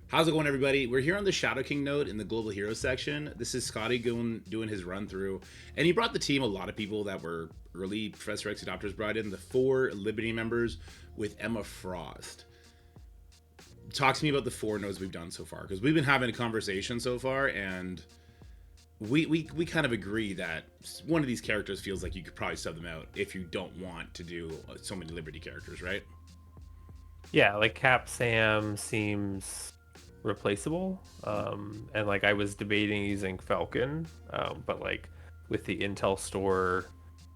How's it going, everybody? We're here on the Shadow King node in the Global Hero section. This is Scottie doing his run through, and he brought the team a lot of people that were early Professor X adopters brought in, the 4 Liberty members with Emma Frost. Talk to me about the 4 nodes we've done so far, because we've been having a conversation so far, and we kind of agree that one of these characters feels like you could probably sub them out if you don't want to do so many Liberty characters, right? Yeah, like Cap Sam seems replaceable. And like I was debating using Falcon, but like with the Intel store,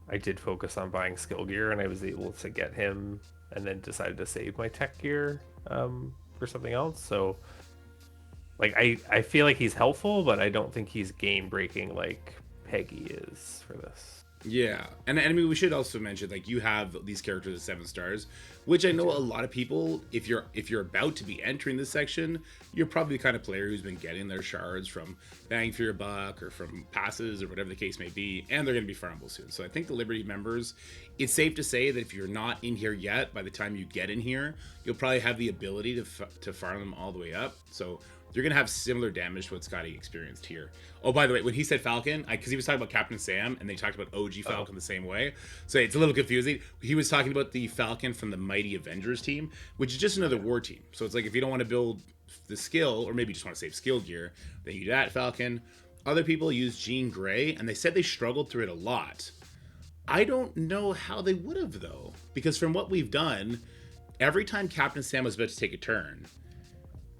I did focus on buying skill gear and I was able to get him and then decided to save my tech gear for something else. So like I feel like he's helpful, but I don't think he's game breaking like Peggy is for this. Yeah, and I mean we should also mention like you have these characters at 7 stars, which I know a lot of people. If you're about to be entering this section, you're probably the kind of player who's been getting their shards from bang for your buck or from passes or whatever the case may be, and they're going to be farmable soon. So I think the Liberty members, it's safe to say that if you're not in here yet, by the time you get in here, you'll probably have the ability to farm them all the way up. So you're going to have similar damage to what Scottie experienced here. Oh, by the way, when he said Falcon, because he was talking about Captain Sam, and they talked about OG Falcon the same way, so it's a little confusing. He was talking about the Falcon from the Mighty Avengers team, which is just another war team. So it's like if you don't want to build the skill, or maybe you just want to save skill gear, then you do that Falcon. Other people use Jean Grey, and they said they struggled through it a lot. I don't know how they would have, though, because from what we've done, every time Captain Sam was about to take a turn,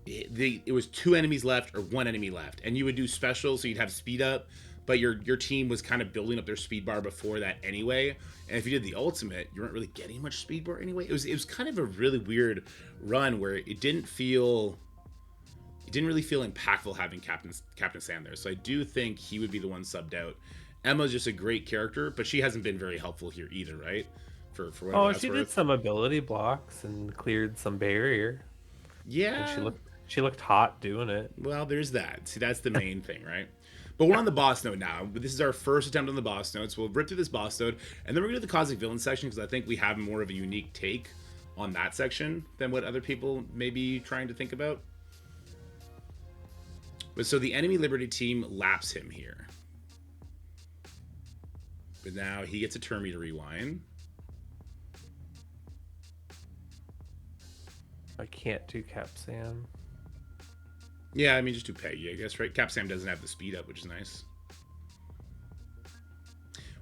it was 2 enemies left or 1 enemy left, and you would do specials, so you'd have speed up, but your team was kind of building up their speed bar before that anyway. And if you did the ultimate, you weren't really getting much speed bar anyway. It was kind of a really weird run where it didn't really feel impactful having Captain Sam there. So I do think he would be the one subbed out. Emma's just a great character, but she hasn't been very helpful here either, right? For whatever that's She worth. did some ability blocks and cleared some barrier. And Yeah. she looked hot doing it. Well, there's that. See, that's the main thing, right? But we're on the boss node now. This is our first attempt on the boss node, so we'll rip through this boss node, and then we're going to do the Cosmic Villain section, because I think we have more of a unique take on that section than what other people may be trying to think about. But so the enemy Liberty team laps him here. But now he gets a turn to rewind. I can't do Cap Sam. Yeah, I mean, just do Peggy, I guess, right? Cap Sam doesn't have the speed up, which is nice.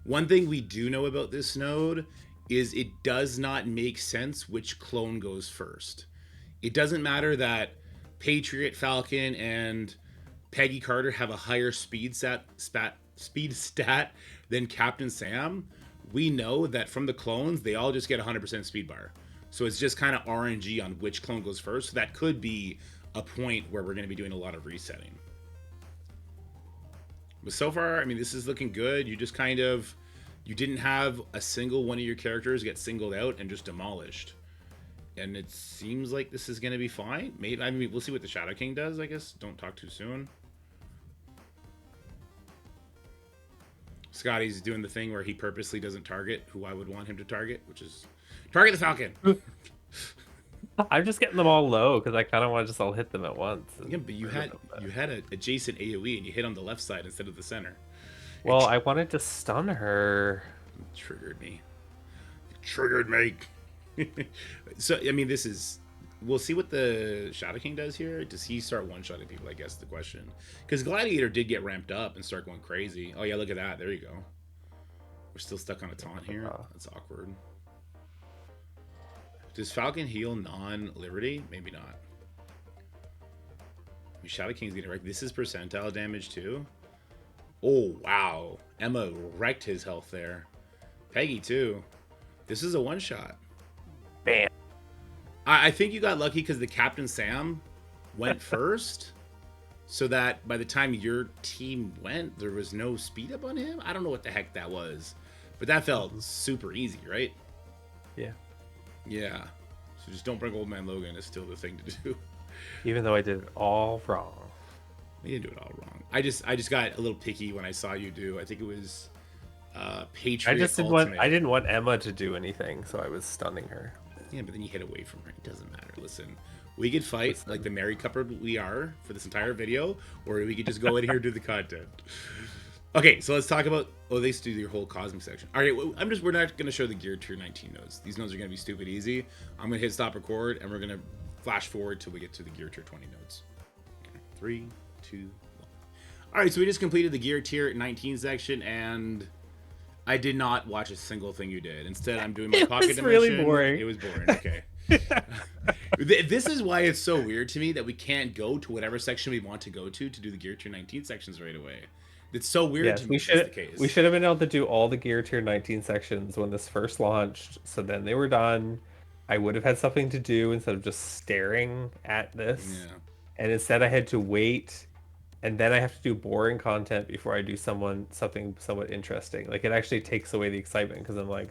One thing we do know about this node is it does not make sense which clone goes first. It doesn't matter that Patriot, Falcon, and Peggy Carter have a higher speed stat than Captain Sam. We know that from the clones, they all just get 100% speed bar. So it's just kind of RNG on which clone goes first. So that could be a point where we're going to be doing a lot of resetting. But so far, I mean, this is looking good. You just kind of, you didn't have a single one of your characters get singled out and just demolished. And it seems like this is going to be fine. Maybe, I mean, we'll see what the Shadow King does, I guess. Don't talk too soon. Scottie's doing the thing where he purposely doesn't target who I would want him to target, which is target the Falcon. I'm just getting them all low because I kind of want to just all hit them at once. Yeah, but you had an adjacent AoE and you hit on the left side instead of the center. Well, I wanted to stun her. It triggered me. It triggered me. So I mean, this is. We'll see what the Shadow King does here. Does he start one-shotting people? I guess the question. Because Gladiator did get ramped up and start going crazy. Oh yeah, look at that. There you go. We're still stuck on a taunt here. That's awkward. Does Falcon heal non-Liberty? Maybe not. Shadow King's getting wrecked. This is percentile damage too. Oh, wow. Emma wrecked his health there. Peggy too. This is a one-shot. Bam. I think you got lucky because the Captain Sam went first. So that by the time your team went, there was no speed up on him. I don't know what the heck that was. But that felt super easy, right? Yeah. Yeah. So just don't bring Old Man Logan is still the thing to do. Even though I did it all wrong. You didn't do it all wrong. I just got a little picky when I saw you do. I think it was Patriot. I didn't want Emma to do anything, so I was stunning her. Yeah, but then you hit away from her. It doesn't matter. Listen, We could fight like the married couple we are for this entire video, or we could just go in here and do the content. Okay, so let's talk about. Oh, they do your whole cosmic section. All right, we're not gonna show the gear tier 19 nodes. These nodes are gonna be stupid easy. I'm gonna hit stop record, and we're gonna flash forward till we get to the gear tier 20 nodes. 3, 2, 1. All right, so we just completed the gear tier 19 section, and I did not watch a single thing you did. Instead, I'm doing my pocket dimension. Really boring. It was boring. Okay. This is why it's so weird to me that we can't go to whatever section we want to go to do the gear tier 19 sections right away. It's so weird to me. We should have been able to do all the gear tier 19 sections when this first launched. So then they were done. I would have had something to do instead of just staring at this. Yeah. And instead I had to wait, and then I have to do boring content before I do something somewhat interesting. Like, it actually takes away the excitement because I'm like,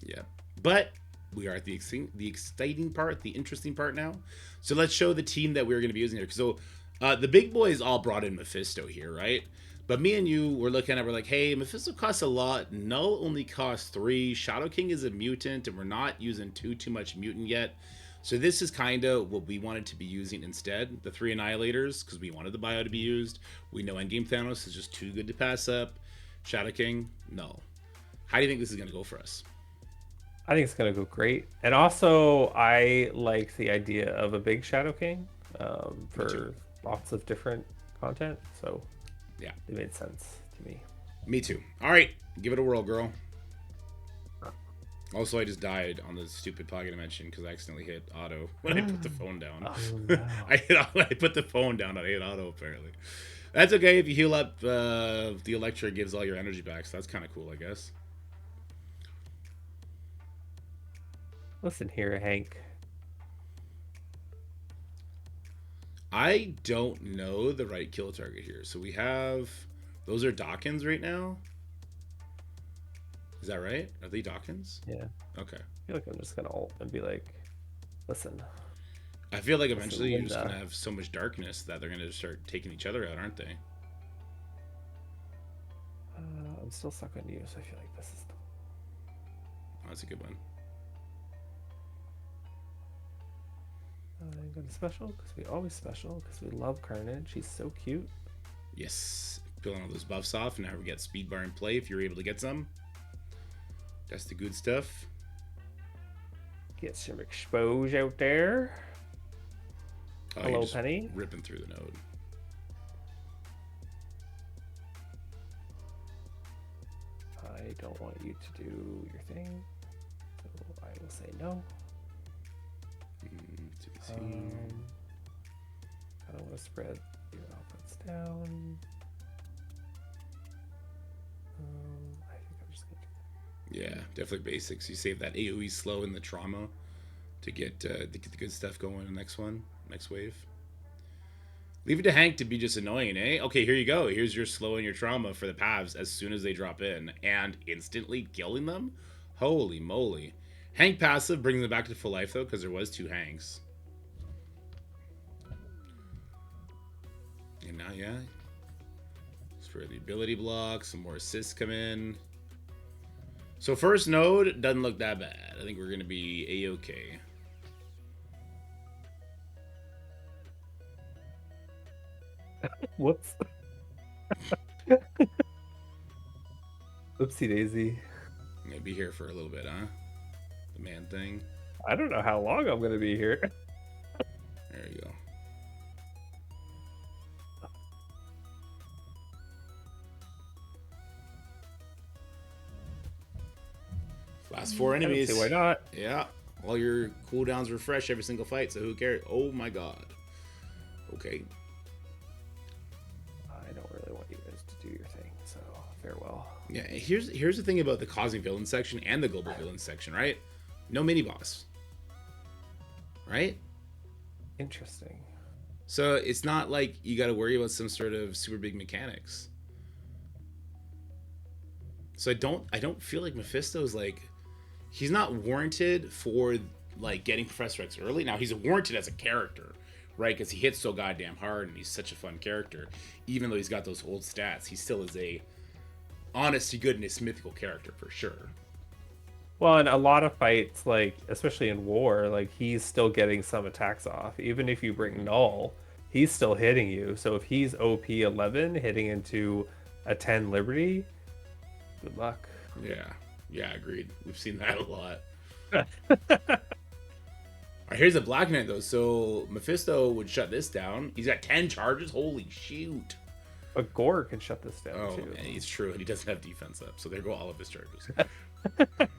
Yeah. But we are at the exciting part, the interesting part now. So let's show the team that we're going to be using here. So the big boys all brought in Mephisto here, right? But me and you were looking at, we're like, hey, Mephisto costs a lot. Null only costs 3. Shadow King is a mutant, and we're not using too much mutant yet. So this is kind of what we wanted to be using instead. The 3 Annihilators, because we wanted the bio to be used. We know Endgame Thanos is just too good to pass up. Shadow King, no. How do you think this is going to go for us? I think it's going to go great. And also, I like the idea of a big Shadow King for lots of different content. So yeah, it made sense to me. Me too. All right, give it a whirl, girl. Also, I just died on the stupid pocket dimension because I accidentally hit auto when I put the phone down. Oh, no. I put the phone down and I hit auto, apparently. That's okay. If you heal up, the Electra gives all your energy back, so that's kind of cool, I guess. Listen here, Hank. I don't know the right kill target here. So we have... Those are Dawkins right now? Is that right? Are they Dawkins? Yeah. Okay. I feel like I'm just going to ult and be like, listen. I feel like eventually you're just going to have so much darkness that they're going to start taking each other out, aren't they? I'm still stuck on you, so I feel like this is the... Oh, that's a good one. I'm going to special, because we always special, because we love Carnage. He's so cute. Yes. Peeling all those buffs off, and now we get speed bar in play if you're able to get some. That's the good stuff. Get some expose out there. Oh, hello, Penny. Ripping through the node. I don't want you to do your thing, so I will say no. I don't want to spread your offense down. I think I'm just gonna do that. Yeah, definitely basics. You save that AoE slow and the trauma to get the good stuff going in the next one, next wave. Leave it to Hank to be just annoying, eh? Okay, here you go. Here's your slow and your trauma for the Pavs as soon as they drop in, and instantly killing them. Holy moly! Hank passive brings them back to full life though, because there was 2 Hanks. And now, yeah, for the ability block, some more assists come in. So first node doesn't look that bad. I think we're gonna be a-okay. Whoops. Oopsie daisy. I'm gonna be here for a little bit, huh? The man thing. I don't know how long I'm gonna be here. There you go. Last 4 enemies. I don't see why not. Yeah. All your cooldowns refresh every single fight, so who cares? Oh my god. Okay. I don't really want you guys to do your thing, so farewell. Yeah, here's the thing about the cosmic villain section and the global villain section, right? No mini boss. Right? Interesting. So it's not like you got to worry about some sort of super big mechanics. So I don't feel like Mephisto's like, he's not warranted for like getting Professor X early. Now he's warranted as a character, right? Because he hits so goddamn hard and he's such a fun character. Even though he's got those old stats, he still is a honest to goodness mythical character for sure. Well, in a lot of fights, like especially in war, like he's still getting some attacks off. Even if you bring Null, he's still hitting you. So if he's OP 11 hitting into a 10 Liberty, good luck. Yeah, yeah, agreed. We've seen that a lot. All right, here's a Black Knight though. So Mephisto would shut this down. He's got 10 charges. Holy shoot! But Gore can shut this down Oh, too. and it's true, and he doesn't have defense up. So there go all of his charges.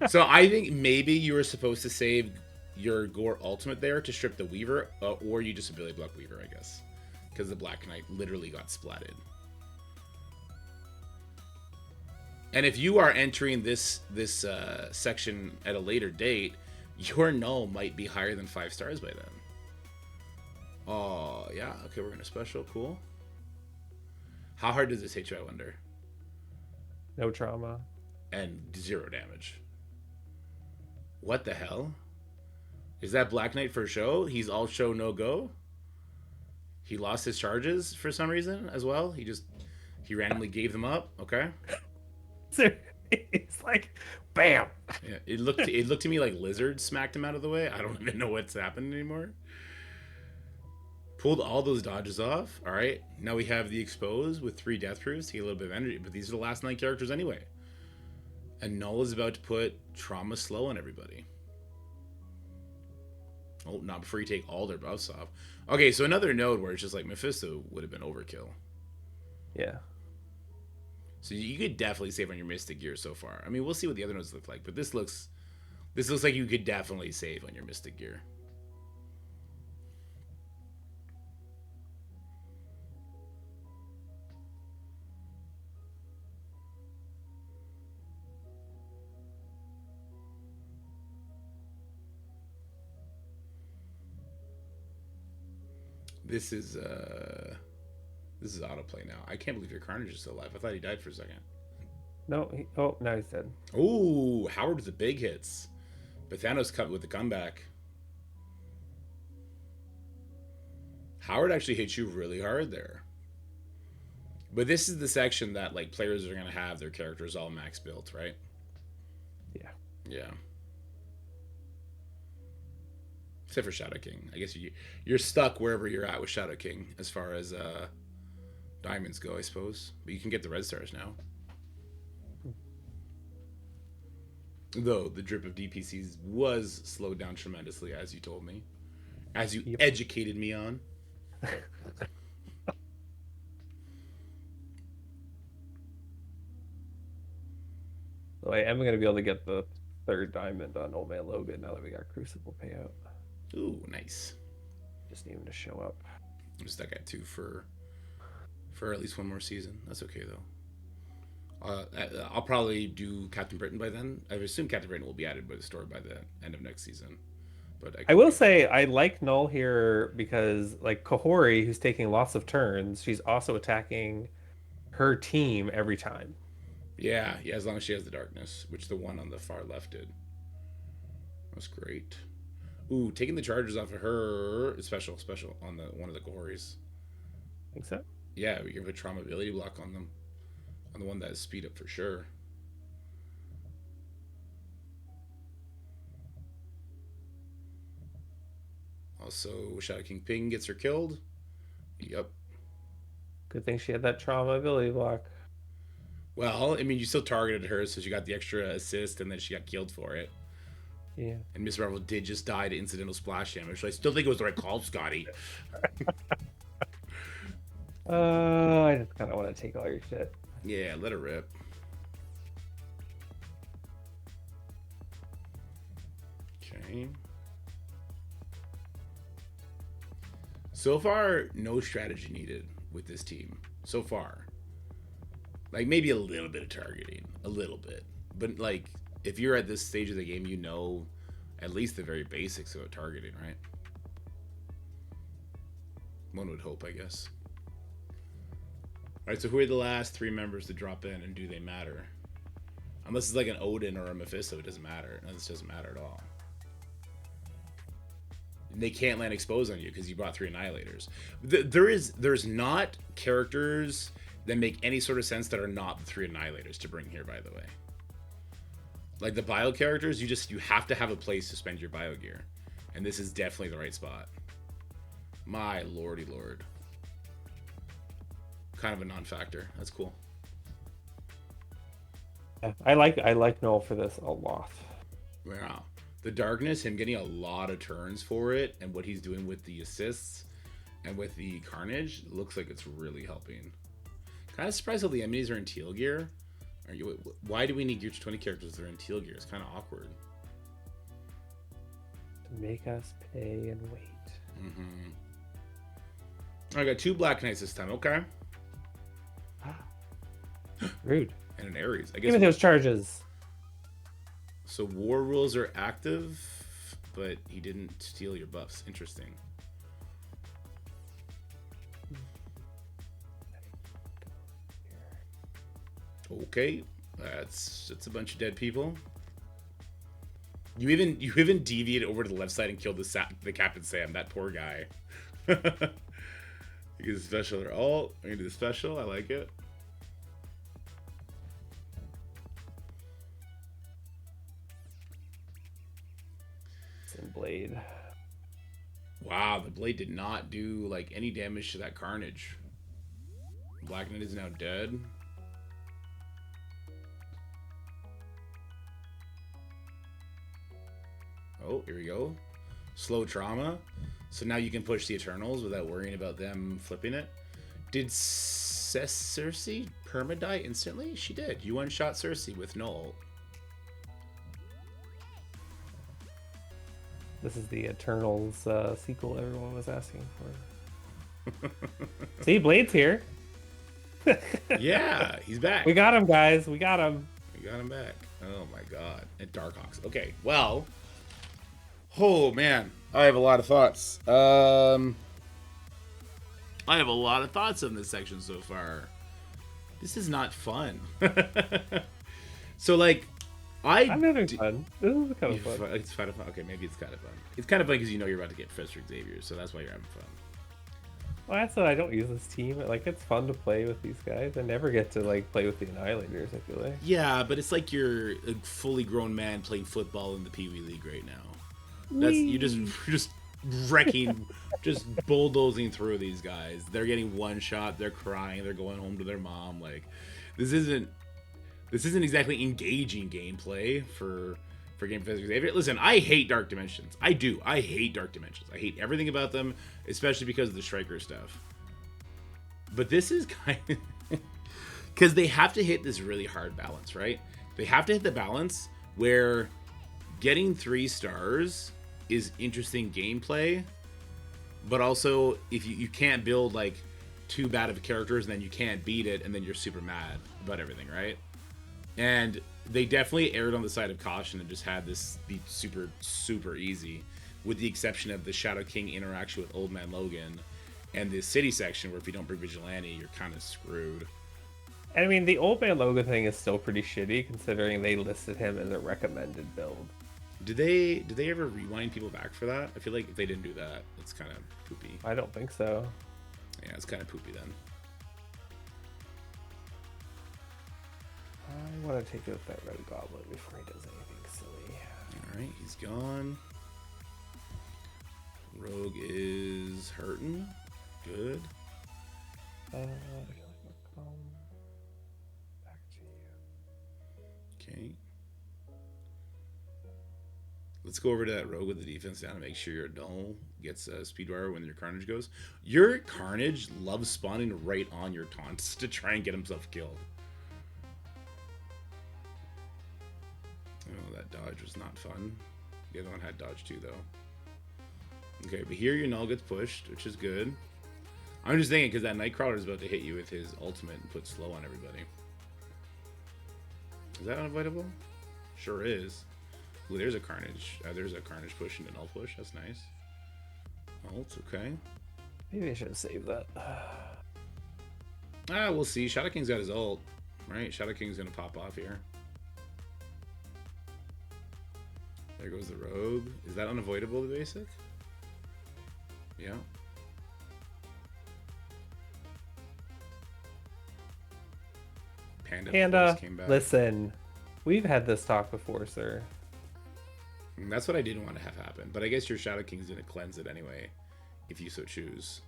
So I think maybe you were supposed to save your Gore ultimate there to strip the Weaver, or you just ability block Weaver, I guess, because the Black Knight literally got splatted. And if you are entering this section at a later date, your null might be higher than 5 stars by then. Oh yeah, okay, we're gonna special, cool. How hard does this hit you, I wonder? No trauma. And 0 damage. What the hell? Is that Black Knight for show? He's all show, no go? He lost his charges for some reason as well? He randomly gave them up? Okay. It's like, bam! Yeah, it looked to me like Lizard smacked him out of the way. I don't even know what's happened anymore. Pulled all those dodges off. All right. Now we have the Expose with 3 death proofs to get a little bit of energy. But these are the last 9 characters anyway. And Null is about to put Trauma Slow on everybody. Oh, not before you take all their buffs off. Okay, so another node where it's just like Mephisto would have been overkill. Yeah. So you could definitely save on your Mystic Gear so far. I mean, we'll see what the other nodes look like, but this looks like you could definitely save on your Mystic Gear. This is autoplay now. I can't believe your Carnage is still alive. I thought he died for a second. No, now he's dead. Ooh, Howard with the big hits. But Thanos cut with the comeback. Howard actually hit you really hard there. But this is the section that like players are gonna have their characters all max built, right? Yeah. Yeah. Except for Shadow King. I guess you're stuck wherever you're at with Shadow King as far as diamonds go, I suppose. But you can get the red stars now. Though the drip of DPCs was slowed down tremendously, as you told me. As you educated me on. So I am going to be able to get the 3rd diamond on Old Man Logan now that we got Crucible payout. Ooh, nice. Just need him to show up. I'm stuck at 2 for at least 1 more season. That's okay though. I'll probably do Captain Britain by then. I assume Captain Britain will be added by the store by the end of next season. But I will say I like Null here because like Kahori, who's taking lots of turns, she's also attacking her team every time. Yeah, as long as she has the darkness, which the one on the far left did. That's great. Ooh, taking the charges off of her special on the one of the Kahoris. Think so? Yeah, we can put trauma ability block on them. On the one that is speed up for sure. Also, Shadow King Ping gets her killed. Yep. Good thing she had that trauma ability block. Well, I mean, you still targeted her, so she got the extra assist, and then she got killed for it. Yeah. And Miss Marvel did just die to incidental splash damage, so I still think it was the right call, Scottie. I just kind of want to take all your shit. Yeah, let her rip. Okay. So far, no strategy needed with this team. So far. Like, maybe a little bit of targeting. A little bit. But, like, if you're at this stage of the game, you know at least the very basics of targeting, right? One would hope, I guess. Alright, so who are the last 3 members to drop in, and do they matter? Unless it's like an Odin or a Mephisto, it doesn't matter. No, this doesn't matter at all. They can't land Expose on you because you brought 3 Annihilators. There's not characters that make any sort of sense that are not the 3 Annihilators to bring here, by the way. Like the bio characters, you have to have a place to spend your bio gear, and this is definitely the right spot. My lordy lord. Kind of a non-factor. That's cool. Yeah, I like Noel for this a lot. Yeah. The darkness, him getting a lot of turns for it, and what he's doing with the assists and with the carnage, looks like it's really helping. Kind of surprised how the enemies are in teal gear. Why do we need gear to 20 characters that are in teal gear? It's kind of awkward. To make us pay and wait. Mm-hmm. I got 2 Black Knights this time. Okay. Rude. And an Ares. I guess. Give me those charges. So war rules are active, but he didn't steal your buffs. Interesting. Okay, that's a bunch of dead people. You even deviated over to the left side and killed the Captain Sam. That poor guy. You get a special or alt. I'm gonna do the special. I like it. Blade. Wow, the blade did not do like any damage to that carnage. Black Knight is now dead. Oh, here we go. Slow trauma. So now you can push the Eternals without worrying about them flipping it. Did Cersei perma-die instantly? She did. You one-shot Cersei with no ult. This is the Eternals sequel everyone was asking for. See, Blade's here. Yeah, he's back. We got him, guys. We got him. We got him back. Oh my god. And Darkhawks. Okay, well. Oh man, I have a lot of thoughts. I have a lot of thoughts on this section so far. This is not fun. So like, I'm having fun. This is kind of fun. It's kind of fun. Okay, maybe it's kind of fun. It's kind of fun because you know you're about to get Professor Xavier, so that's why you're having fun. Well, that's what I don't use this team. Like, it's fun to play with these guys. I never get to like play with the Annihilators. I feel like. Yeah, but it's like you're a fully grown man playing football in the Pee Wee League right now. That's you're just wrecking, just bulldozing through these guys. They're getting one shot. They're crying. They're going home to their mom. Like, this isn't exactly engaging gameplay for Game Professor Xavier. Listen, I hate Dark Dimensions. I do. I hate Dark Dimensions. I hate everything about them, especially because of the Striker stuff. But this is kind of because they have to hit this really hard balance, right? They have to hit the balance where getting 3 stars is interesting gameplay, but also if you can't build like too bad of characters and then you can't beat it and then you're super mad about everything, right? And they definitely erred on the side of caution and just had this be super, super easy, with the exception of the Shadow King interaction with Old Man Logan and the city section where if you don't bring Vigilante, you're kind of screwed. I mean, the Old Man Logan thing is still pretty shitty considering they listed him as a recommended build. Did they ever rewind people back for that? I feel like if they didn't do that, it's kind of poopy. I don't think so. Yeah, it's kind of poopy then. I want to take out that Red Goblin before he does anything silly. Alright, he's gone. Rogue is hurting. Good. I feel like we'll come back to you. Okay. Let's go over to that Rogue with the defense down and make sure your Null gets Speedwire when your Carnage goes. Your Carnage loves spawning right on your taunts to try and get himself killed. Oh, that dodge was not fun. The other one had dodge too, though. Okay, but here your Null gets pushed, which is good. I'm just thinking because that Nightcrawler is about to hit you with his ultimate and put slow on everybody. Is that unavoidable? Sure is. Ooh, there's a Carnage. There's a Carnage push and a Null push. That's nice. Ult, okay. Maybe I should have saved that. We'll see. Shadow King's got his ult. Right? Shadow King's gonna pop off here. There goes the Rogue. Is that unavoidable, the basic? Yeah. Panda Panda, came back. listen. We've had this talk before, sir. And that's what I didn't want to have happen. But I guess your Shadow King's going to cleanse it anyway, if you so choose.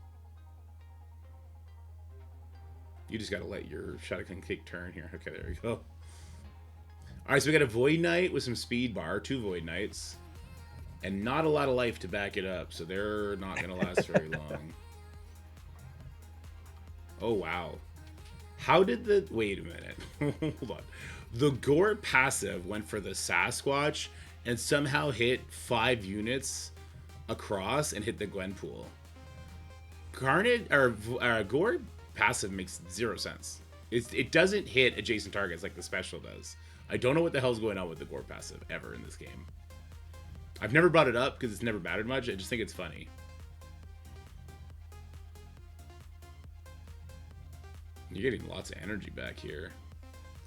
You just got to let your Shadow King take turn here. Okay, there you go. Alright, so we got a Void Knight with some speed bar, 2 Void Knights, and not a lot of life to back it up, so they're not going to last very long. Oh, wow. How did the... Wait a minute. Hold on. The Gore passive went for the Sasquatch and somehow hit 5 units across and hit the Gwenpool. Carnage, or Gore passive makes 0 sense. It doesn't hit adjacent targets like the special does. I don't know what the hell's going on with the Gore passive ever in this game. I've never brought it up because it's never mattered much. I just think it's funny. You're getting lots of energy back here.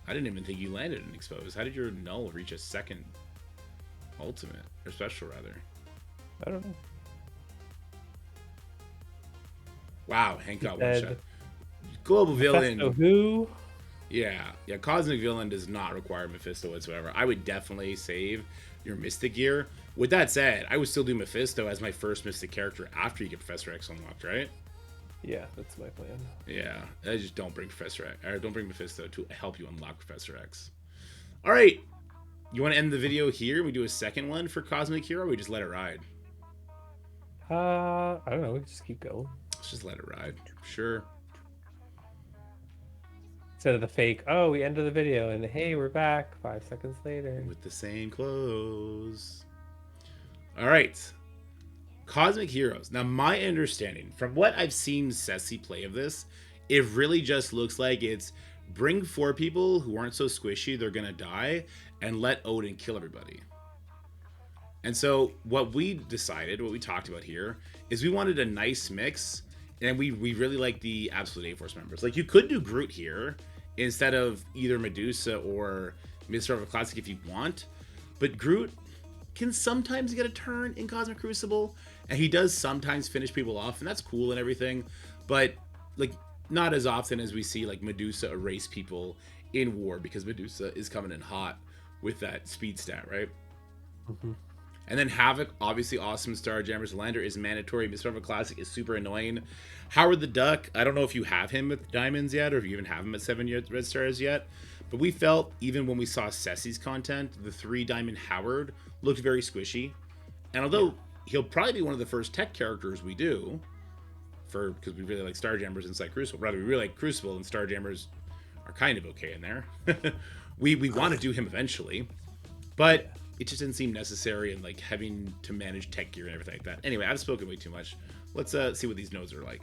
I didn't even think you landed an expose. How did your null reach a second ultimate? Or special, rather? I don't know. Wow, Hank got Dead. one shot. Global Villain. Mephisto who? Yeah, Cosmic Villain does not require Mephisto whatsoever. I would definitely save your Mystic gear. With that said, I would still do Mephisto as my first Mystic character after you get Professor X unlocked, right? Yeah, that's my plan. Yeah, I just don't bring Professor X, or don't bring Mephisto to help you unlock Professor X. All right, you want to end the video here? We do a second one for Cosmic Hero, or we just let it ride? I don't know. We can just keep going. Let's just let it ride. Sure. Instead of the fake, oh, we ended the video, and hey, we're back 5 seconds later. With the same clothes. All right. Cosmic Heroes. Now, my understanding, from what I've seen Ceci play of this, it really just looks like it's bring 4 people who aren't so squishy, they're going to die, and let Odin kill everybody. And so what we decided, what we talked about here, is we wanted a nice mix, and we really like the Absolute A-Force members. Like, you could do Groot here instead of either Medusa or Mr. of a Classic if you want, but Groot can sometimes get a turn in Cosmic Crucible, and he does sometimes finish people off, and that's cool and everything, but like not as often as we see like Medusa erase people in war, because Medusa is coming in hot with that speed stat, right? Mm-hmm. And then Havoc, obviously awesome. Starjammers. Lander is mandatory. Mr. of a Classic is super annoying. Howard the Duck, I don't know if you have him with diamonds yet, or if you even have him at 7 red stars yet, but we felt, even when we saw Ceci's content, the 3 diamond Howard looked very squishy. And although he'll probably be one of the first tech characters we do, because we really like Starjammers inside Crucible. Rather, we really like Crucible, and Starjammers are kind of okay in there. we want to do him eventually, but it just didn't seem necessary, and like having to manage tech gear and everything like that. Anyway, I've spoken way too much. Let's see what these nodes are like,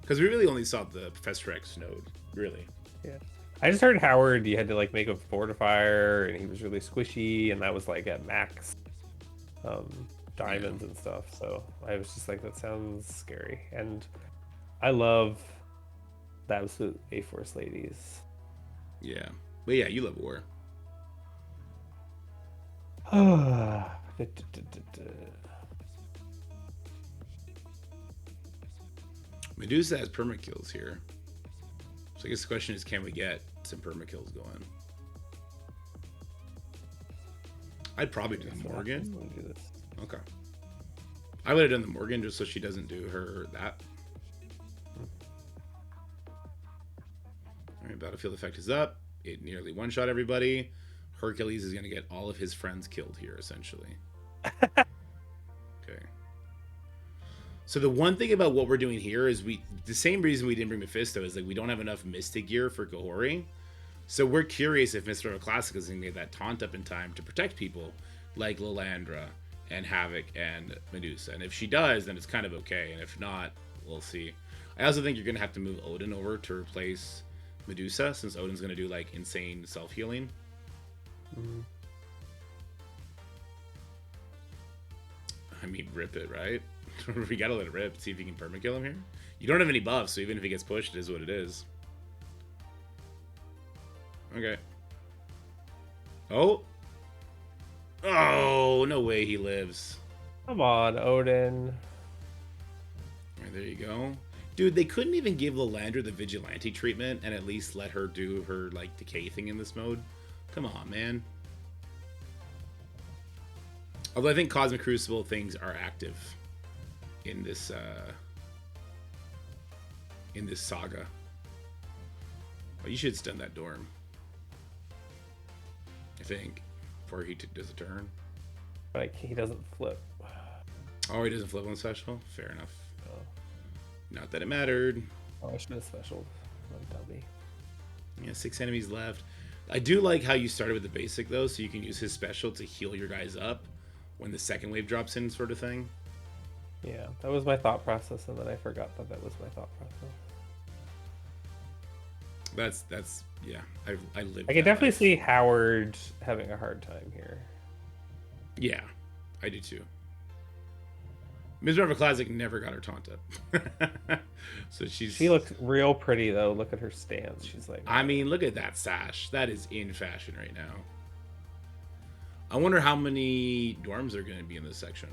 because we really only saw the Professor X node, really. Yeah. I just heard Howard, you had to like make a fortifier, and he was really squishy, and that was like at max diamonds and stuff. So I was just like, that sounds scary. And I love the Absolute A-Force ladies. Yeah, but yeah, you love war. Medusa has permakills here, so I guess the question is, can we get some permakills going? I'd probably do the Morgan. Do this. Okay, I would have done the Morgan just so she doesn't do her that. All right, battlefield effect is up. It nearly one-shot everybody. Hercules is going to get all of his friends killed here, essentially. Okay. So the one thing about what we're doing here is the same reason we didn't bring Mephisto is like we don't have enough Mystic gear for Kahori. So we're curious if Mr. Classic is going to get that taunt up in time to protect people like Lilandra and Havoc and Medusa. And if she does, then it's kind of okay. And if not, we'll see. I also think you're going to have to move Odin over to replace Medusa, since Odin's going to do like insane self-healing. Mm-hmm. I mean, rip it, right? We gotta let it rip. See if you can permakill him here. You don't have any buffs, so even if he gets pushed, it is what it is. Okay. Oh! Oh, no way he lives. Come on, Odin. Alright, there you go. Dude, they couldn't even give Lilandra the Vigilante treatment and at least let her do her, like, decay thing in this mode. Come on, man. Although I think Cosmic Crucible things are active in this saga. Oh, you should stun that Dorm. I think before he does a turn. Like he doesn't flip. Oh, he doesn't flip on special. Fair enough. Oh. Not that it mattered. Oh, I should have specialed. I'm dummy. Yeah, 6 enemies left. I do like how you started with the basic though, so you can use his special to heal your guys up when the second wave drops in, sort of thing. Yeah, that was my thought process, and then I forgot that that was my thought process. That's yeah. I lived. I can definitely see Howard having a hard time here. Yeah, I do too. Ms. Marvel Classic never got her taunt up. So she looks real pretty though. Look at her stance. She's like, I mean, look at that sash. That is in fashion right now. I wonder how many dorms are going to be in this section.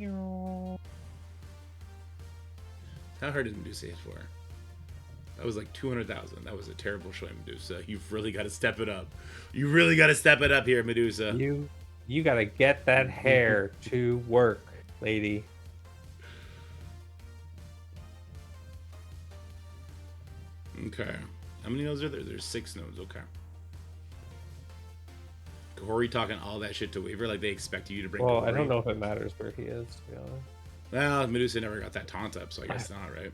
How hard did Medusa hit for? That was like 200,000. That was a terrible showing, Medusa. You've really got to step it up. You really got to step it up here, Medusa. You got to get that hair to work, lady. Okay. How many nodes are there? There's 6 nodes. Okay. Kahori talking all that shit to Weaver like they expect you to bring Well, Kahori. I don't know if it matters where he is, to be honest. Well, Medusa never got that taunt up, so I guess not, right?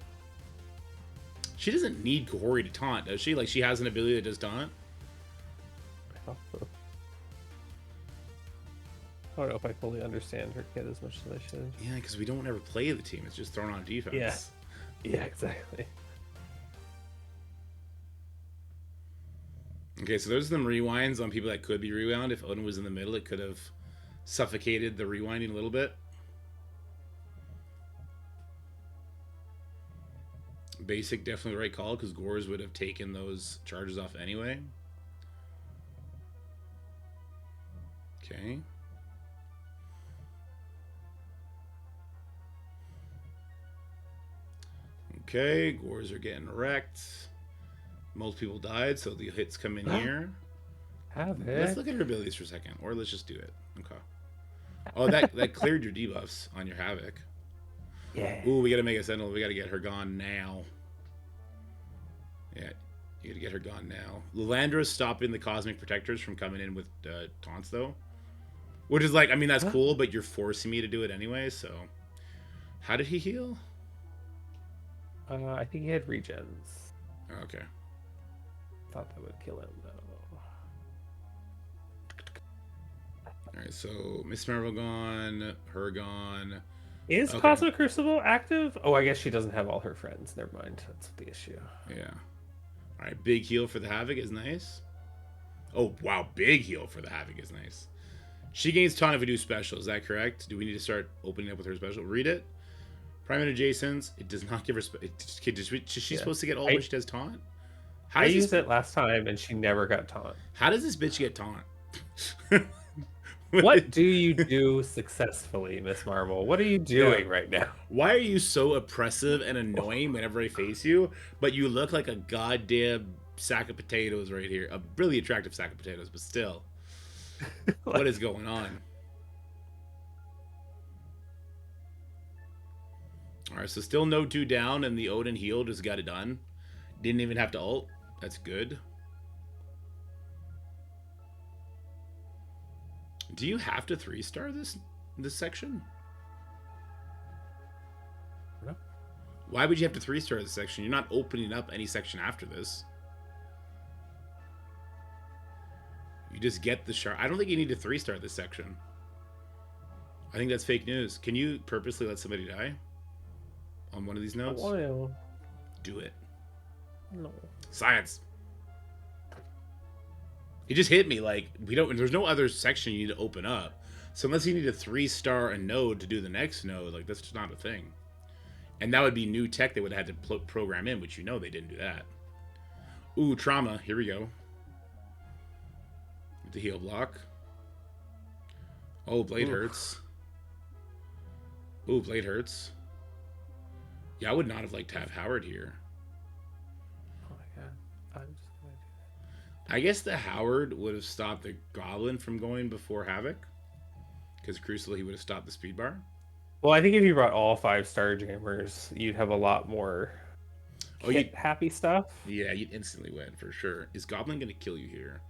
She doesn't need Kahori to taunt, does she? Like, she has an ability that does taunt? I thought so. I don't know if I fully understand her kit as much as I should. Yeah, because we don't ever play the team. It's just thrown on defense. Yeah. Yeah, exactly. Okay, so there's some rewinds on people that could be rewound. If Odin was in the middle, it could have suffocated the rewinding a little bit. Basic, definitely the right call, because Gores would have taken those charges off anyway. Okay. Okay, Gores are getting wrecked. Most people died, so the hits come in here. Have it. Let's look at her abilities for a second, or let's just do it. Okay. Oh, that cleared your debuffs on your Havoc. Yeah. Ooh, we gotta make a sentinel. We gotta get her gone now. Yeah, you gotta get her gone now. Lilandra's stopping the Cosmic Protectors from coming in with taunts, though. Which is like, I mean, that's cool, but you're forcing me to do it anyway, so. How did he heal? I think he had regens. Okay. Thought that would kill him, though. Alright, so Miss Marvel gone, her gone. Is Okay. Cosmic Crucible active? Oh, I guess she doesn't have all her friends. Never mind. That's the issue. Yeah. Alright, big heal for the Havoc is nice. Oh, wow, big heal for the Havoc is nice. She gains taunt if we do special, is that correct? Do we need to start opening up with her special? Read it. Prime and adjacents. It does not give her... Is she supposed to get all when she does taunt? I used it last time, and she never got taunt. How does this bitch get taunt? What do you do successfully, Miss Marvel? What are you doing right now? Why are you so oppressive and annoying whenever I face you, but you look like a goddamn sack of potatoes right here? A really attractive sack of potatoes, but still. What is going on? Alright, so still no 2 down, and the Odin heal just got it done. Didn't even have to ult. That's good. Do you have to 3-star this section? No. Why would you have to 3-star this section? You're not opening up any section after this. You just get the shard. I don't think you need to 3-star this section. I think that's fake news. Can you purposely let somebody die on one of these nodes? Well, Do it. no. Science. It just hit me like there's no other section you need to open up. So unless you need to 3-star a node to do the next node, like that's just not a thing. And that would be new tech they would have had to program in, which they didn't do that. Ooh, trauma. Here we go. With the heal block. Oh, blade hurts. Ooh, blade hurts. Yeah, I would not have liked to have Howard here. Oh my god. I'm just gonna do I guess the Howard would have stopped the Goblin from going before Havoc. Because Crucible, he would have stopped the speed bar. Well, I think if you brought all 5 Starjammers, you'd have a lot more Oh, you happy stuff. yeah, you'd instantly win for sure. Is Goblin gonna kill you here,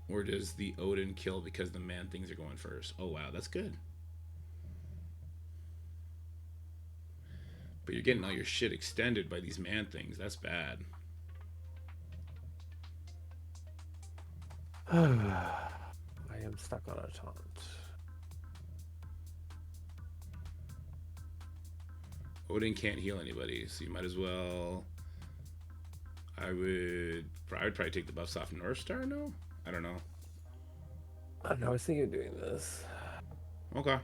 or does the Odin kill because the man things are going first? Oh wow, that's good. But you're getting all your shit extended by these man things. That's bad. I am stuck on a taunt. Odin can't heal anybody, so you might as well. I would probably take the buffs off North Star. No, I don't know. I don't know. I was thinking of doing this. Okay.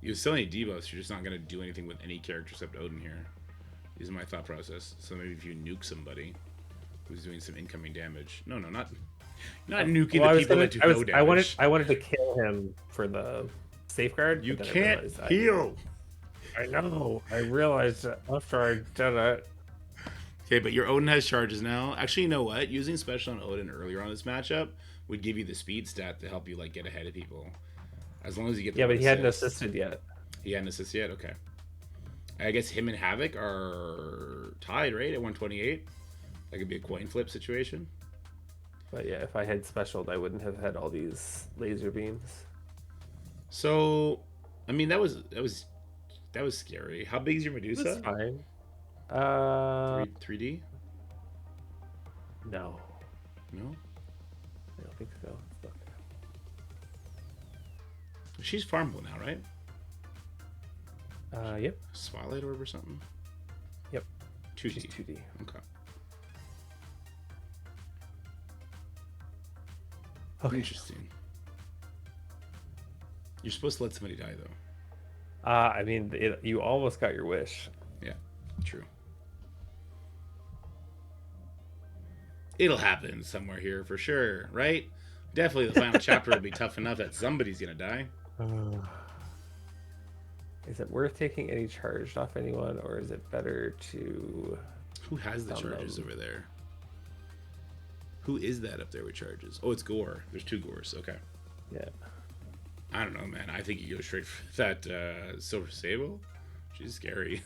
You still need debuffs. You're just not gonna do anything with any character except Odin here. This is my thought process. So maybe if you nuke somebody who's doing some incoming damage. No, not nuking the people that do no damage. I wanted to kill him for the safeguard. You can't heal. I know. I realized that after I did it. Okay, but your Odin has charges now. Actually, you know what? Using special on Odin earlier on this matchup would give you the speed stat to help you like get ahead of people. As long as you get the but he hadn't assisted yet. He hadn't assisted yet? Okay. I guess him and Havoc are tied, right? At 128. That could be a coin flip situation. But yeah, if I had specialed, I wouldn't have had all these laser beams. So, I mean, that was scary. How big is your Medusa? That's fine. 3D? No. No? I don't think so. Look. She's farmable now, right? Yep. Spotlight Orb or something? Yep. 2D. She's 2D. Okay. Interesting. You're supposed to let somebody die, though. I mean, you almost got your wish. Yeah, true. It'll happen somewhere here for sure, right? Definitely the final chapter will be tough enough that somebody's gonna die. Is it worth taking any charge off anyone, or is it better to... Who has the charges over there? Who is that up there with charges? Oh, it's Gore. There's 2 Gores. Okay. Yeah. I don't know, man. I think you go straight for that Silver Sable. She's scary.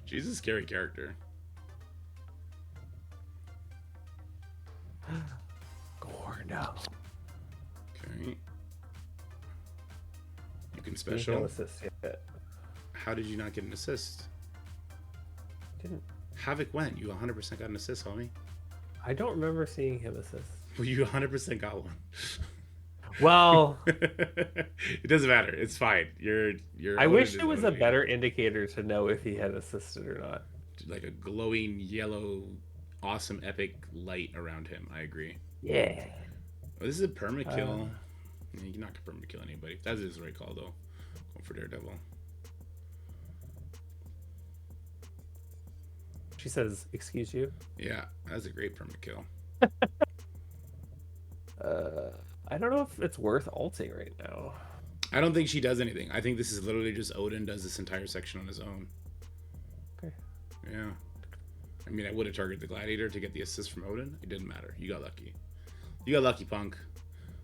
She's a scary character. Gore, no. Okay. You can special. No assist yet. How did you not get an assist? Didn't. Havoc went. You 100% got an assist, homie. I don't remember seeing him assist. Well, you 100% got one. Well, it doesn't matter. It's fine. I wish it was a better indicator to know if he had assisted or not. Like a glowing yellow, awesome, epic light around him. I agree. Yeah. Oh, this is a perma kill. You're not gonna perma kill anybody. That is the right call, though. Going for Daredevil. She says, "Excuse you." Yeah, that's a great perma kill. I don't know if it's worth ulting right now. I don't think she does anything. I think this is literally just Odin does this entire section on his own. Okay. Yeah. I mean, I would have targeted the Gladiator to get the assist from Odin. It didn't matter. You got lucky. You got lucky, punk.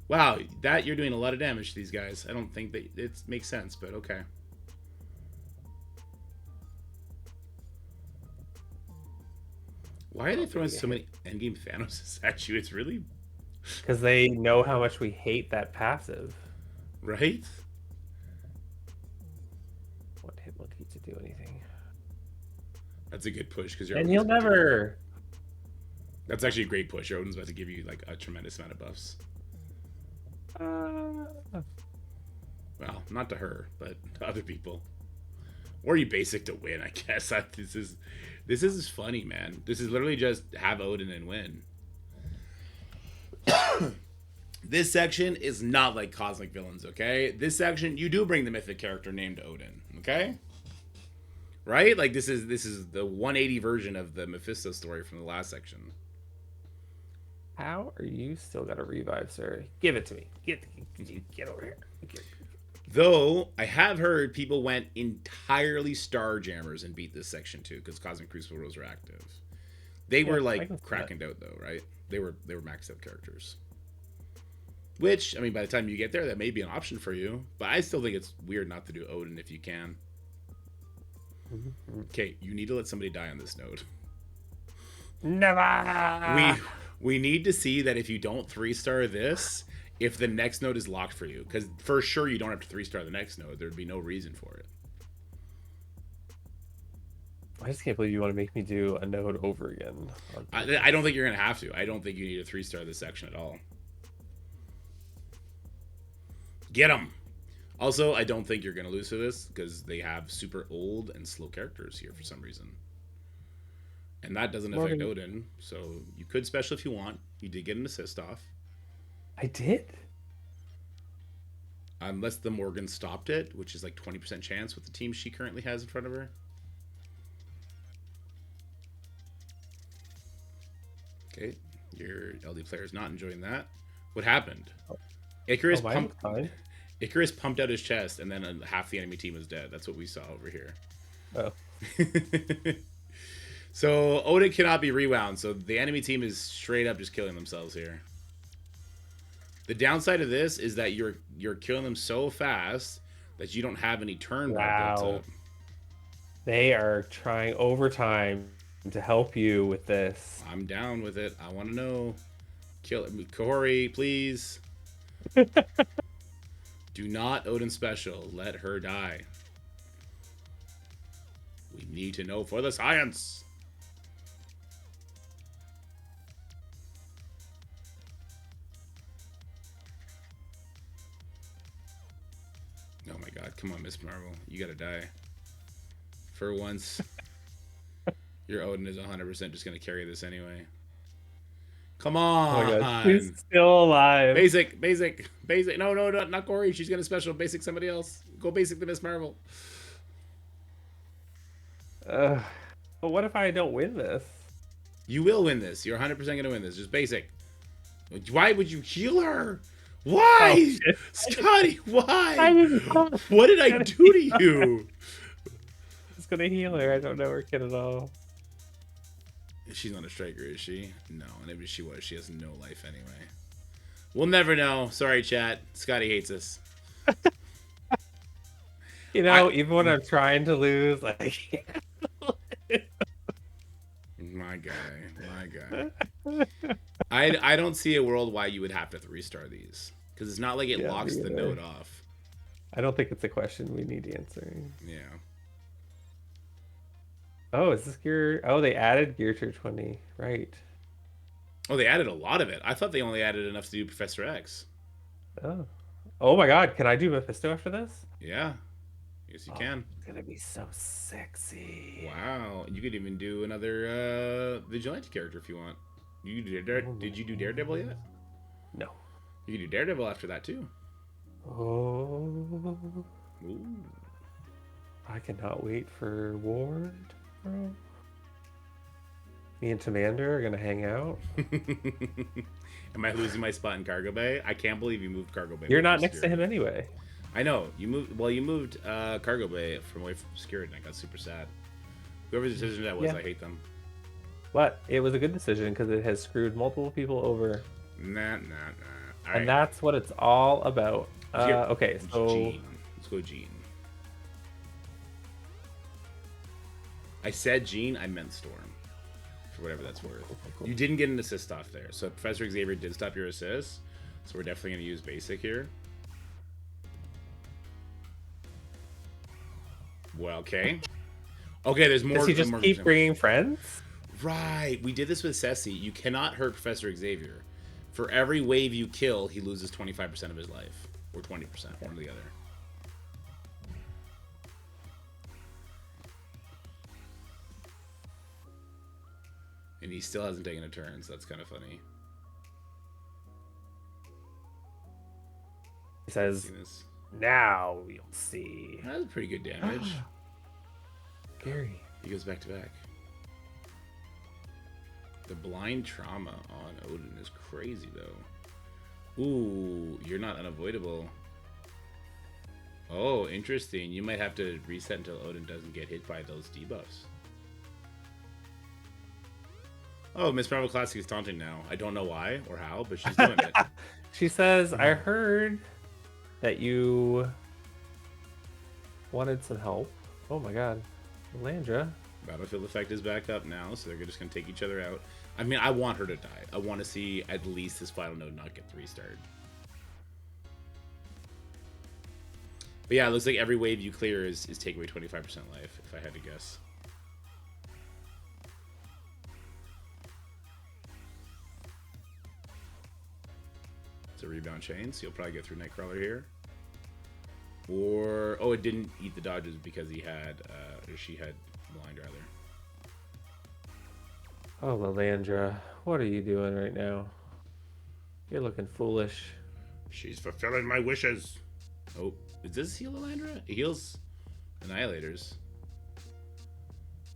Wow, that you're doing a lot of damage to these guys. I don't think that it makes sense, but okay. Why are they throwing so many endgame Thanoses at you? It's really... Because they know how much we hate that passive. Right? Want Hitmonkey to do anything. That's a good push because you're... And he'll never... That's actually a great push. Your Odin's about to give you like a tremendous amount of buffs. Well, not to her, but to other people. Or you basic to win, I guess. This is funny, man. This is literally just have Odin and win. This section is not like Cosmic Villains, okay? This section, you do bring the mythic character named Odin, okay? Right? Like this is the 180 version of the Mephisto story from the last section. How are you still got a revive, sir? Give it to me. Get over here. Though I have heard people went entirely Starjammers and beat this section too because Cosmic Crucible rules are active. They Yeah, were I can like see that. cracking out though, right? They were maxed out characters. Which, I mean, by the time you get there, that may be an option for you. But I still think it's weird not to do Odin if you can. Mhm. Okay, you need to let somebody die on this node. Never. We need to see that if you don't 3-star this, if the next node is locked for you. Because for sure you don't have to 3-star the next node. There'd be no reason for it. I just can't believe you want to make me do a node over again. I don't think you're going to have to. I don't think you need to 3-star this section at all. Get them! Also, I don't think you're going to lose to this because they have super old and slow characters here for some reason. And that doesn't affect Odin, so you could special if you want. You did get an assist off. I did? Unless the Morgan stopped it, which is like 20% chance with the team she currently has in front of her. Okay, your LD player is not enjoying that. What happened? Icarus Icarus pumped out his chest, and then half the enemy team was dead. That's what we saw over here. Oh. So Odin cannot be rewound, so the enemy team is straight up just killing themselves here. The downside of this is that you're killing them so fast that you don't have any turn bar built up. They are trying overtime to help you with this. I'm down with it. I want to know. Kill it. Kahori, please. Do not Odin special. Let her die. We need to know for the science. Oh my god, come on, Miss Marvel. You gotta die. For once, your Odin is 100% just gonna carry this anyway. Come on! Oh my god, she's still alive. Basic. No, not Corey. She's gonna special. Basic somebody else. Go basic to Miss Marvel. But what if I don't win this? You will win this. You're 100% gonna win this. Just basic. Why would you heal her? Why? Oh, Scottie, why? What did I do to you? I was gonna heal her. I don't know her kid at all. She's not a striker, is she? No, and if she was, she has no life anyway. We'll never know. Sorry, chat. Scottie hates us. You know, even when I'm trying to lose, like... My guy. I don't see a world why you would have to 3-star these. Because it's not like it locks the node off. I don't think it's a question we need answering. Yeah. Oh, is this gear? Oh, they added gear tier 20. Right. Oh, they added a lot of it. I thought they only added enough to do Professor X. Oh. Oh my god, can I do Mephisto after this? Yeah. Yes, you can. It's gonna be so sexy. Wow. You could even do another Vigilante character if you want. Did you do Daredevil yet? No. You can do Daredevil after that too. Oh. Ooh. I cannot wait for War tomorrow. Me and Commander are gonna hang out. Am I losing my spot in Cargo Bay? I can't believe you moved Cargo Bay. You're not next to him anyway. I know. You moved Cargo Bay from away from Secured, and I got super sad. Whoever's decision that was, I hate them. But it was a good decision because it has screwed multiple people over. Nah. And that's what it's all about. Okay, so... Gene. Let's go Gene. I said Gene, I meant Storm. For whatever that's worth. Cool. You didn't get an assist off there. So Professor Xavier did stop your assist. So we're definitely going to use basic here. Well, okay. Okay, there's more. Does he just keep bringing friends? Right. We did this with Ceci. You cannot hurt Professor Xavier. For every wave you kill, he loses 25% of his life. Or 20%, one or the other. And he still hasn't taken a turn, so that's kind of funny. He says, now you'll see. That's pretty good damage. Scary. He goes back to back. The blind trauma on Odin is crazy, though. Ooh, you're not unavoidable. Oh, interesting. You might have to reset until Odin doesn't get hit by those debuffs. Oh, Miss Marvel Classic is taunting now. I don't know why or how, but she's doing it. She says, I heard that you wanted some help. Oh my god. Landra. Battlefield effect is back up now, so they're just going to take each other out. I mean, I want her to die. I want to see at least this final node not get 3-starred. But yeah, it looks like every wave you clear is take away 25% life, if I had to guess. It's a rebound chain, so you'll probably get through Nightcrawler here. Or, oh, it didn't eat the dodges because he had, or she had blind rather. Oh, Lalandra, what are you doing right now? You're looking foolish. She's fulfilling my wishes. Oh, does this heal Lalandra? It heals Annihilators.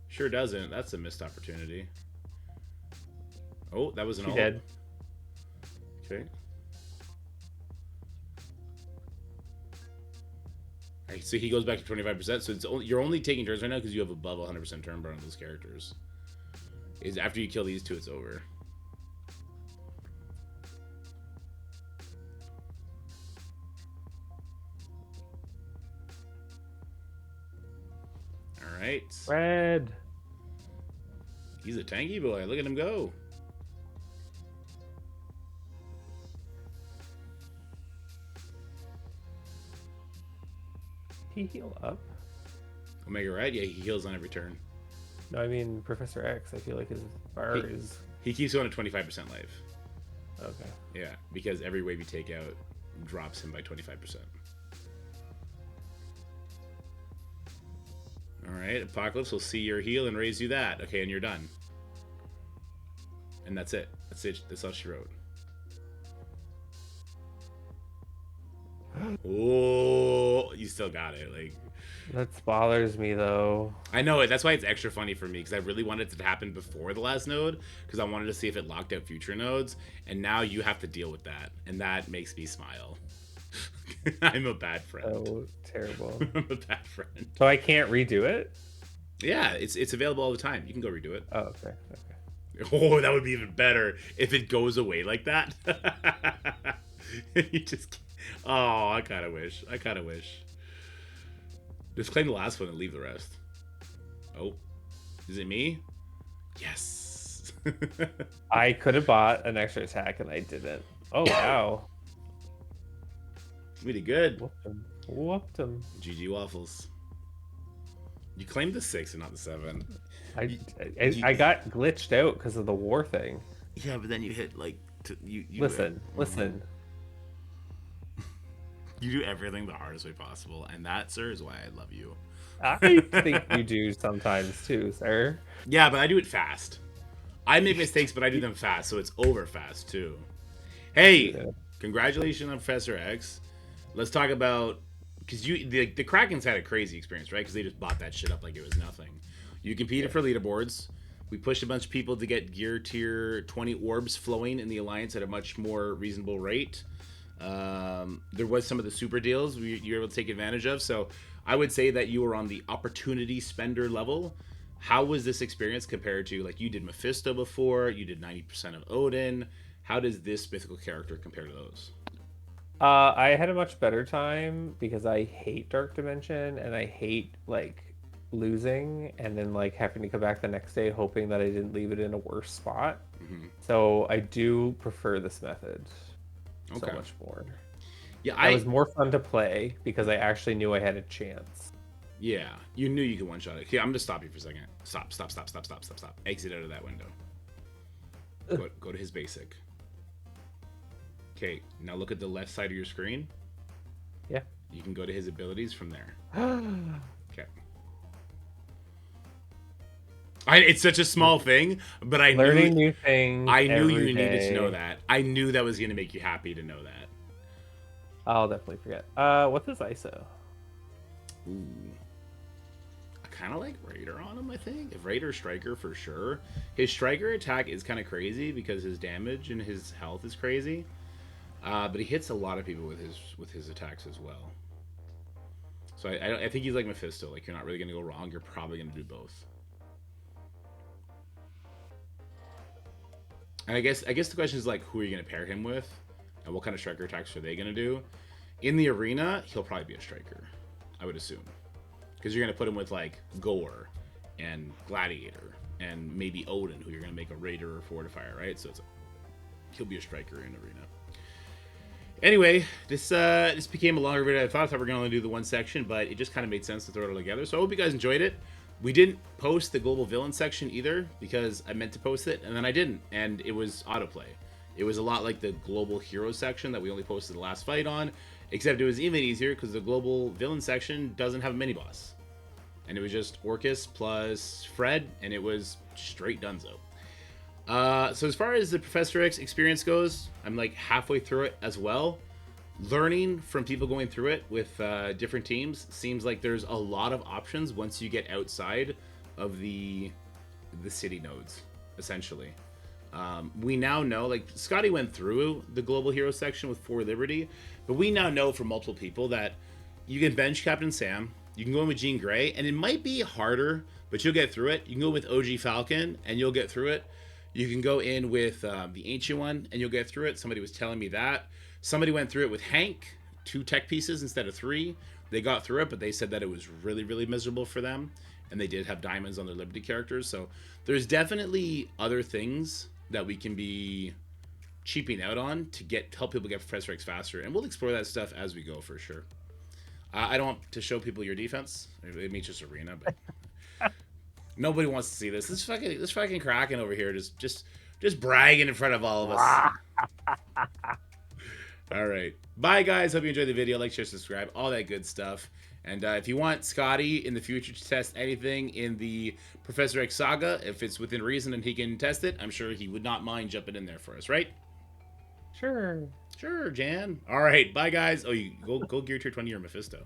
Sure doesn't. That's a missed opportunity. Oh, that was an ult. Dead. Okay. Right, so he goes back to 25%. So it's only, you're only taking turns right now because you have above 100% turn burn on those characters. Is after you kill these two, it's over. All right. Red. He's a tanky boy. Look at him go. He heal up? Omega Red? Yeah, he heals on every turn. No, I mean Professor X. I feel like his bar is... He keeps going at 25% life. Okay. Yeah, because every wave you take out drops him by 25%. Alright, Apocalypse will see your heal and raise you that. Okay, and you're done. And that's it. That's it. That's all she wrote. Oh, you still got it. Like, that bothers me though. I know it. That's why it's extra funny for me because I really wanted it to happen before the last node because I wanted to see if it locked out future nodes, and now you have to deal with that, and that makes me smile. I'm a bad friend. Oh, terrible. I'm a bad friend. So I can't redo it? Yeah, it's available all the time. You can go redo it. Oh, okay. Oh, that would be even better if it goes away like that. You just. Oh, I kind of wish. I kind of wish. Just claim the last one and leave the rest. Oh, is it me? Yes. I could have bought an extra attack and I didn't. Oh, wow. Really good. Whooped him. Whooped him. GG Waffles. You claimed the 6 and not the 7. I got glitched out because of the war thing. Yeah, but then you hit like you listen. You do everything the hardest way possible, and that, sir, is why I love you. I think you do sometimes too, sir. Yeah, but I do it fast. I make mistakes, but I do them fast, so it's over fast too. Hey, Yeah. Congratulations on Professor X. Let's talk about because the Krakens had a crazy experience, right? Because they just bought that shit up like it was nothing. You competed for leaderboards. We pushed a bunch of people to get gear tier 20 orbs flowing in the Alliance at a much more reasonable rate. There was some of the super deals you were able to take advantage of. So I would say that you were on the opportunity spender level. How was this experience compared to, like, you did Mephisto before, you did 90% of Odin. How does this mythical character compare to those? I had a much better time because I hate Dark Dimension and I hate like losing and then like having to come back the next day hoping that I didn't leave it in a worse spot. Mm-hmm. So I do prefer this method so much more. Yeah, it was more fun to play because I actually knew I had a chance. Yeah, you knew you could one-shot it. Okay, I'm gonna stop you for a second. Stop. Exit out of that window. Go to his basic. Okay, now look at the left side of your screen. Yeah. You can go to his abilities from there. Okay. It's such a small thing, but I learning new things. I knew you needed to know that. I knew that was going to make you happy to know that. I'll definitely forget. What's his ISO? Ooh. I kind of like Raider on him, I think. If Raider Striker for sure. His Striker attack is kind of crazy because his damage and his health is crazy. But he hits a lot of people with his attacks as well. So I think he's like Mephisto. Like, you're not really going to go wrong. You're probably going to do both. And I guess the question is like, who are you going to pair him with, and what kind of striker attacks are they going to do? In the arena, he'll probably be a striker, I would assume, because you're going to put him with like Gore and Gladiator and maybe Odin, who you're going to make a raider or fortifier, right? So he'll be a striker in arena. Anyway, this became a longer video than I thought. I thought we were going to only do the one section, but it just kind of made sense to throw it all together. So I hope you guys enjoyed it. We didn't post the global villain section either because I meant to post it and then I didn't, and it was autoplay. It was a lot like the global hero section that we only posted the last fight on, except it was even easier because the global villain section doesn't have a mini boss, and it was just Orcus plus Fred, and it was straight dunzo. So as far as the Professor X experience goes, I'm like halfway through it as well. Learning from people going through it with different teams seems like there's a lot of options once you get outside of the city nodes, essentially. We now know, like, Scottie went through the global hero section with For Liberty, but we now know from multiple people that you can bench Captain Sam, you can go in with Jean Grey, and it might be harder, but you'll get through it. You can go with OG Falcon, and you'll get through it. You can go in with the Ancient One, and you'll get through it. Somebody was telling me that. Somebody went through it with Hank, 2 tech pieces instead of 3. They got through it, but they said that it was really, really miserable for them, and they did have diamonds on their Liberty characters. So there's definitely other things that we can be cheaping out on to help people get Professor X faster, and we'll explore that stuff as we go for sure. I don't want to show people your defense. It means just arena, but nobody wants to see this. This fucking Kraken over here just bragging in front of all of us. All right, bye guys. Hope you enjoyed the video. Like, share, subscribe, all that good stuff. And if you want Scottie in the future to test anything in the Professor X saga, if it's within reason and he can test it, I'm sure he would not mind jumping in there for us, right? Sure. Sure, Jan. All right, bye guys. Oh, you go Gear Tier 20 or Mephisto.